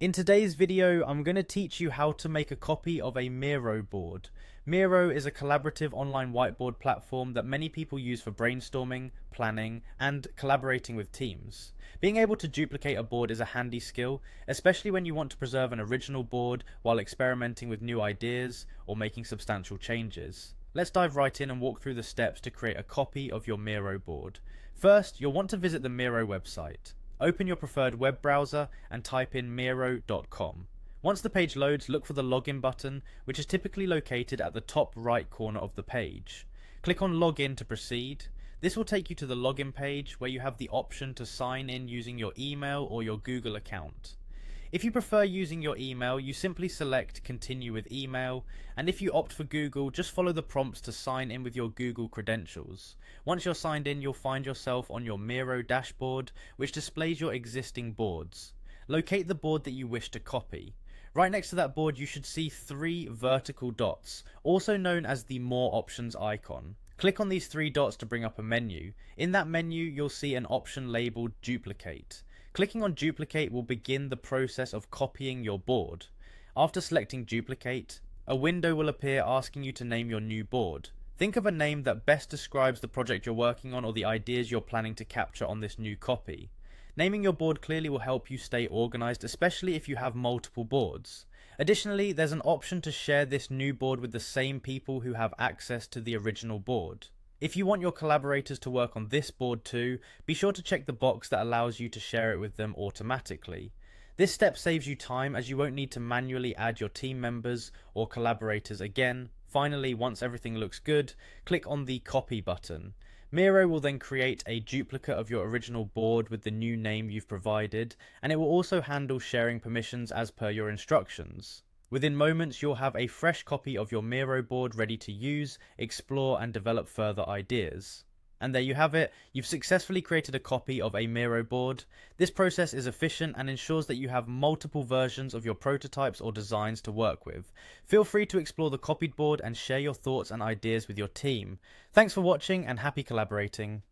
In today's video, I'm going to teach you how to make a copy of a Miro board. Miro is a collaborative online whiteboard platform that many people use for brainstorming, planning, and collaborating with teams. Being able to duplicate a board is a handy skill, especially when you want to preserve an original board while experimenting with new ideas or making substantial changes. Let's dive right in and walk through the steps to create a copy of your Miro board. First, you'll want to visit the Miro website. Open your preferred web browser and type in miro.com. Once the page loads, look for the login button, which is typically located at the top right corner of the page. Click on login to proceed. This will take you to the login page where you have the option to sign in using your email or your Google account. If you prefer using your email, you simply select continue with email, and if you opt for Google, just follow the prompts to sign in with your Google credentials. Once you're signed in, you'll find yourself on your Miro dashboard, which displays your existing boards. Locate the board that you wish to copy. Right next to that board, you should see three vertical dots, also known as the More Options icon. Click on these three dots to bring up a menu. In that menu, you'll see an option labeled Duplicate. Clicking on Duplicate will begin the process of copying your board. After selecting Duplicate, a window will appear asking you to name your new board. Think of a name that best describes the project you're working on or the ideas you're planning to capture on this new copy. Naming your board clearly will help you stay organized, especially if you have multiple boards. Additionally, there's an option to share this new board with the same people who have access to the original board. If you want your collaborators to work on this board too, be sure to check the box that allows you to share it with them automatically. This step saves you time as you won't need to manually add your team members or collaborators again. Finally, once everything looks good, click on the copy button. Miro will then create a duplicate of your original board with the new name you've provided, and it will also handle sharing permissions as per your instructions. Within moments, you'll have a fresh copy of your Miro board ready to use, explore, and develop further ideas. And there you have it, you've successfully created a copy of a Miro board. This process is efficient and ensures that you have multiple versions of your prototypes or designs to work with. Feel free to explore the copied board and share your thoughts and ideas with your team. Thanks for watching and happy collaborating.